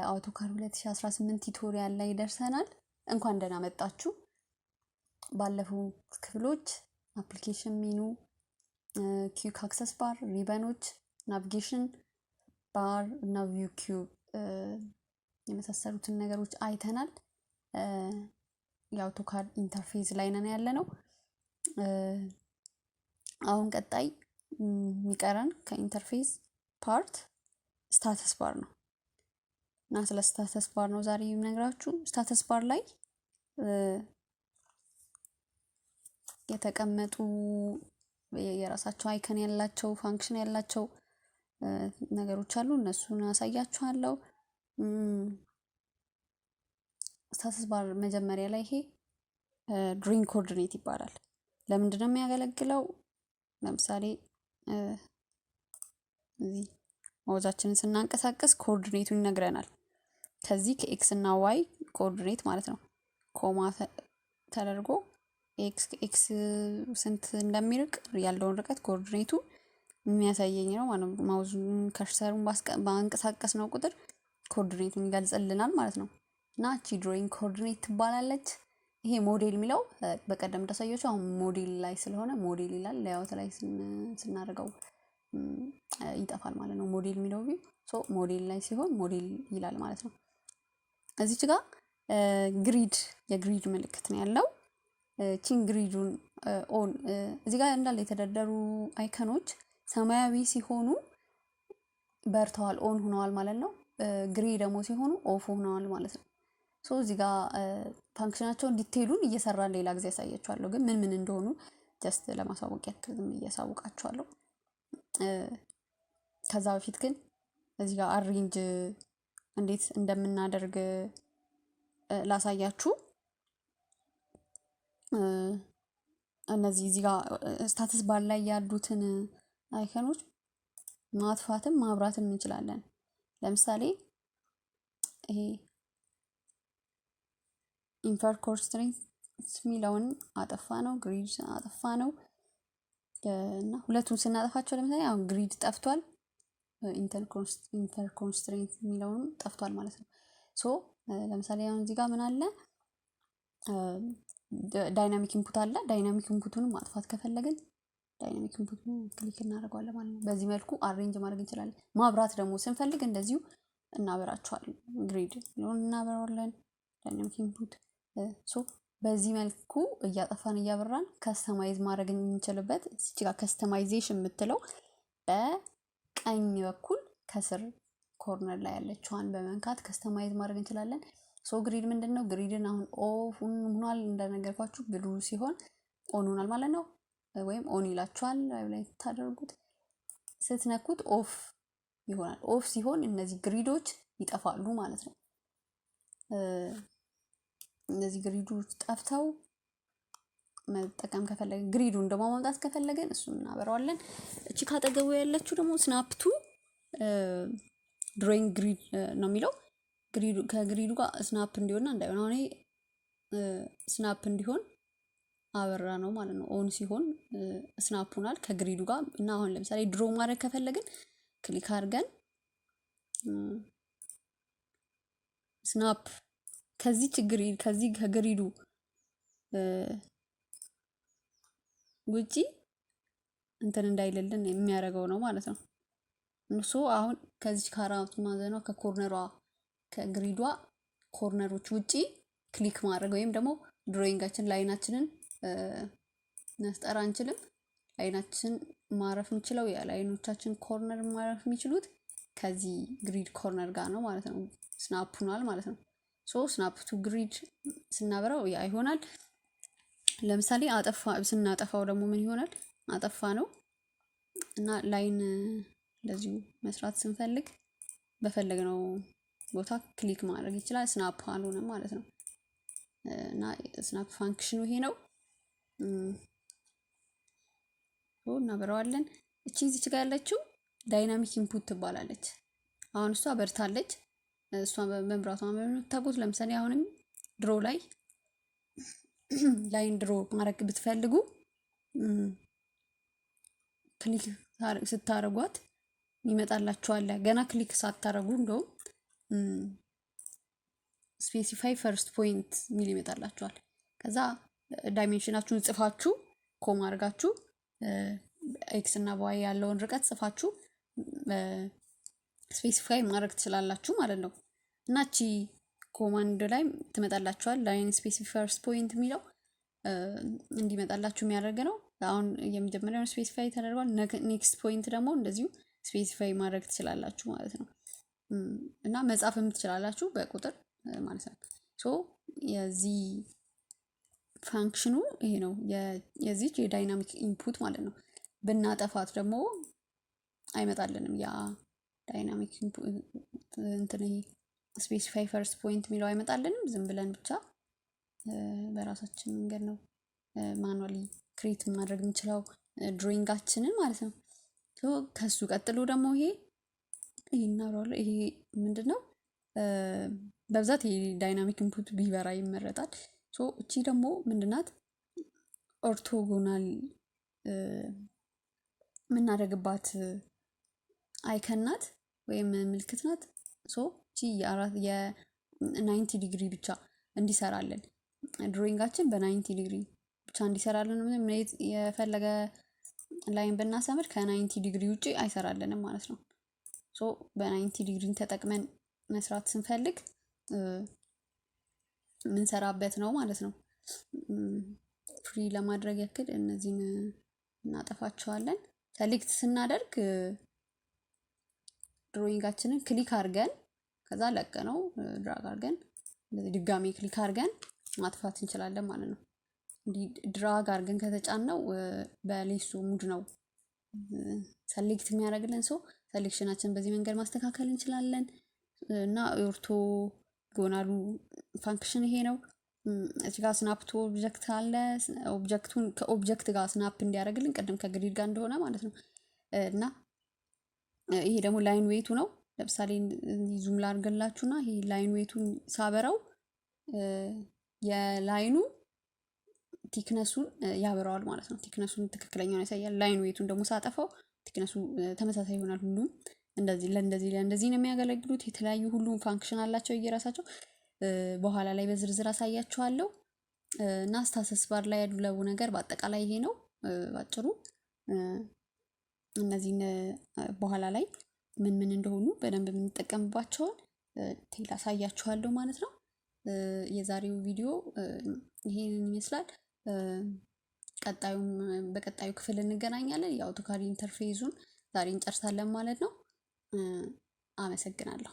አውቶካድ 2018 ቱቶሪያል ላይ ደርሰናል። እንኳን ደህና መጣችሁ። ባለፈው ክፍሎች አፕሊኬሽን ሜኑ፣ ኪዩክ አክሰስ ባር፣ ሪበኖች፣ ናቪጌሽን ባር እና ቪው ኪዩብ የመሳሰሉትን ነገሮች አይተናል። የአውቶካድ ኢንተርፌስ ላይ ነን ያለነው። አሁን ቀጣይ የሚቀረን ከኢንተርፌስ ፓርት ስታተስ ባር ነው እና ስለ ስታተስ ባር ነው ዛሬ የምነግራችሁ። ስታተስ ባር ላይ የተቀመጡ የራሳቸው አይከን ያላቸው ፋንክሽን ያላቸው ነገሮች አሉ። እነሱን አሳያችኋለሁ። ስታተስ ባር መጀመሪያ ላይ ይሄ ድሮይንግ ኮኦርዲኔት ይባላል። ለምንድን ነው የሚያገለግለው? ለምሳሌ እዚህ ማውዛችንን ስናንቀሳቀስ ኮኦርዲኔቱን ይነግረናል። ከዚህ ከኤክስ እና ዋይ ኮኦርዲኔት ማለት ነው ኮማ ተደርጎ ኤክስ ስንት እንደሚርቅ ያለውን ርቀት ኮኦርዲኔቱ የሚያሳየኝ ነው ማለት ነው። ማውዙን ከርሰሩን ባንቀሳቀስ ነው ቁጥር ኮኦርዲኔቱን ይገልጽልናል ማለት ነው። እና እቺ ድሮይንግ ኮኦርዲኔት ትባላለች። ይሄ ሞዴል የሚለው በቀደም እንዳሳየኋችሁ አሁን ሞዴል ላይ ስለሆነ ሞዴል ይላል። ሌያውት ላይ ስናደርገው ይጠፋል ማለት ነው። ሞዴል የሚለው ሞዴል ላይ ሲሆን ሞዴል ይላል ማለት ነው። እዚች ጋር ግሪድ የግሪድ ምልክት ነው ያለው። ቺን ግሪዱን ኦን እዚህ ጋር እንዳለ የተደረደሩ አይከኖች ሰማያዊ ሲሆኑ በርተዋል ኦን ሆነዋል ማለት ነው። ግሪ ደግሞ ሲሆኑ ኦፍ ሆነዋል ማለት ነው። እዚህ ጋር ፋንክሽናቸውን ዲቴይሉን እየሰራን ሌላ ጊዜ ያሳያችኋለሁ። ግን ምን እንደሆኑ ጀስት ለማሳወቅ ያክል እያሳውቃችኋለሁ። ከዛ በፊት ግን እዚህ ጋር አሬንጅ እንዴት እንደምናደርግ ላሳያችሁ። እነዚህ እዚህ ጋር ስታተስ ባር ላይ ያሉትን አይከኖች ማጥፋትም ማብራትም እንችላለን። ለምሳሌ ይሄ ኢንፈር ኮንስትሬንት ሚለውን አጠፋ ነው፣ ግሪድ አጠፋ ነው እና ሁለቱን ስናጠፋቸው ለምሳሌ አሁን ግሪድ ጠፍቷል፣ ኢንተር ኮንስትሬንት ሚለውን ጠፍቷል ማለት ነው። ለምሳሌ አሁን እዚህ ጋር ምን አለ? ዳይናሚክ ኢንፑት አለ። ዳይናሚክ ኢንፑቱን ማጥፋት ከፈለግን ዳይናሚክ ኢንፑቱን ክሊክ እናደርጋለን ማለት ነው። በዚህ መልኩ አሬንጅ ማድረግ እንችላለን። ማብራት ደግሞ ስንፈልግ እንደዚሁ እናበራቸዋለን። ግሪድ ነው እናበራዋለን። ዳይናሚክ ኢንፑት በዚህ መልኩ እያጠፋን እያበራን ከስተማይዝ ማድረግ የምንችልበት እዚህ ጋር ከስተማይዜሽን የምትለው በቀኝ በኩል ከስር ኮርነር ላይ ያለችዋን በመንካት ከስተማይዝ ማድረግ እንችላለን። ግሪድ ምንድነው? ግሪድን አሁን ኦፍ ሆኗል እንደነገርኳችሁ ብሉ ሲሆን ኦን ሆኗል ማለት ነው። ወይም ኦን ይላችኋል ላይ ታደርጉት ስትነኩት ኦፍ ይሆናል። ኦፍ ሲሆን እነዚህ ግሪዶች ይጠፋሉ ማለት ነው። እነዚህ ግሪዶች ጠፍተው መጠቀም ከፈለግን ግሪዱን ደግሞ ማምጣት ከፈለግን እሱን እናበራዋለን። እቺ ካጠገቡ ያለችው ደግሞ ስናፕቱ ድሮይንግ ግሪድ ነው የሚለው። ግሪዱ ከግሪዱ ጋር ስናፕ እንዲሆንና እንዳይሆን አሁን ስናፕ እንዲሆን አበራ ነው ማለት ነው። ኦን ሲሆን ስናፕ ሆናል ከግሪዱ ጋር እና አሁን ለምሳሌ ድሮ ማድረግ ከፈለግን ክሊክ አድርገን ስናፕ ከዚህ ከግሪዱ ውጪ እንትን እንዳይልልን የሚያደርገው ነው ማለት ነው። አሁን ከዚህ ከአራት ማዕዘኗ ከኮርነሯ ከግሪዷ ኮርነሮች ውጪ ክሊክ ማድረግ ወይም ደግሞ ድሮይንጋችን ላይናችንን መስጠር አንችልም። ላይናችን ማረፍ የሚችለው የላይኖቻችን ኮርነር ማረፍ የሚችሉት ከዚህ ግሪድ ኮርነር ጋር ነው ማለት ነው። ስናፕ ሆኗል ማለት ነው። ስናፕ ቱ ግሪድ ስናበራው ያ ይሆናል። ለምሳሌ ስናጠፋው ደግሞ ምን ይሆናል? አጠፋ ነው እና ላይን እንደዚሁ መስራት ስንፈልግ በፈለግነው ቦታ ክሊክ ማድረግ ይችላል። ስናፕ አልሆነም ማለት ነው። እና ስናፕ ፋንክሽኑ ይሄ ነው። እናበራዋለን። እዚች ጋር ያለችው ዳይናሚክ ኢንፑት ትባላለች። አሁን እሷ በርታለች። እሷ በመብራቷ የምታውቁት ለምሳሌ አሁንም ድሮ ላይ ላይን ድሮ ማድረግ ብትፈልጉ ክሊክ ስታረጓት ይመጣላችኋል። ገና ክሊክ ሳታረጉ እንደው ስፔሲፋይ ፈርስት ፖይንት ሚል ይመጣላችኋል። ከዛ ዳይሜንሽናችሁን ጽፋችሁ ኮማ አድርጋችሁ ኤክስ እና ዋይ ያለውን ርቀት ጽፋችሁ ስፔሲፋይ ማድረግ ትችላላችሁ ማለት ነው። እና እቺ ኮማንድ ላይ ትመጣላችኋል ላይን ስፔሲፋይ ፈርስት ፖይንት የሚለው እንዲመጣላችሁ የሚያደርግ ነው። አሁን የመጀመሪያው ስፔሲፋይ ተደርጓል። ኔክስት ፖይንት ደግሞ እንደዚሁ ስፔሲፋይ ማድረግ ትችላላችሁ ማለት ነው። እና መጻፍም ትችላላችሁ በቁጥር ማለት ነው። ሶ የዚህ ፋንክሽኑ ይሄ ነው የዚህ የዳይናሚክ ኢንፑት ማለት ነው። ብናጠፋት ደግሞ አይመጣልንም ያ ዳይናሚክ ኢንፑት እንትን ይሄ ስፔሲፋይ ፈርስት ፖይንት የሚለው አይመጣልንም። ዝም ብለን ብቻ በራሳችን መንገድ ነው ማኑዋሊ ክሬት ማድረግ የምንችለው ድሮይንጋችንን ማለት ነው። ከሱ ቀጥሎ ደግሞ ይሄ ምንድነው በብዛት የዳይናሚክ ኢንፑት ቢበራ ይመረጣል። እቺ ደግሞ ምንድናት ኦርቶጎናል የምናደርግባት አይከን ናት ወይም ምልክት ናት። እቺ የ90 ዲግሪ ብቻ እንዲሰራልን ድሮይንጋችን በ90 ዲግሪ ብቻ እንዲሰራልን ምንም የፈለገ ላይን ብናሰምር ከ90 ዲግሪ ውጪ አይሰራልንም ማለት ነው። በ90 ዲግሪ ተጠቅመን መስራት ስንፈልግ ምንሰራበት ነው ማለት ነው። ፍሪ ለማድረግ ያክል እነዚህን እናጠፋቸዋለን። ሰሌክት ስናደርግ ድሮይንጋችንን ክሊክ አድርገን ከዛ ለቀነው ድራግ አድርገን እንደዚህ ድጋሚ ክሊክ አድርገን ማጥፋት እንችላለን ማለት ነው። እንዲህ ድራግ አድርገን ከተጫነው በሌሱ ሙድ ነው ሰሌክት የሚያደርግልን። ሰሌክሽናችን በዚህ መንገድ ማስተካከል እንችላለን። እና ኦርቶጎናሉ ፋንክሽን ይሄ ነው። እዚህ ጋር ስናፕ ቱ ኦብጀክት አለ። ኦብጀክቱን ከኦብጀክት ጋር ስናፕ እንዲያደርግልን ቅድም ከግሪድ ጋር እንደሆነ ማለት ነው። እና ይሄ ደግሞ ላይን ዌቱ ነው። ለምሳሌ ዙም ላድርግላችሁና ይሄ ላይን ዌቱን ሳበራው የላይኑ ቲክነሱን ያበራዋል ማለት ነው። ቲክነሱን ትክክለኛውን ያሳያል። ላይን ዌቱን ደግሞ ሳጠፋው ቲክነሱ ተመሳሳይ ይሆናል። ሁሉም ለእንደዚህ ነው የሚያገለግሉት። የተለያዩ ሁሉም ፋንክሽን አላቸው እየራሳቸው። በኋላ ላይ በዝርዝር አሳያችኋለሁ። እና ስታተስ ባር ላይ ያለው ነገር በአጠቃላይ ይሄ ነው ባጭሩ። እነዚህን በኋላ ላይ ምን እንደሆኑ በደንብ የምንጠቀምባቸውን አሳያችኋለሁ ማለት ነው። የዛሬው ቪዲዮ ይሄንን ይመስላል። በቀጣዩ ክፍል እንገናኛለን። የአውቶካድ ኢንተርፌሱን ዛሬ እንጨርሳለን ማለት ነው። አመሰግናለሁ።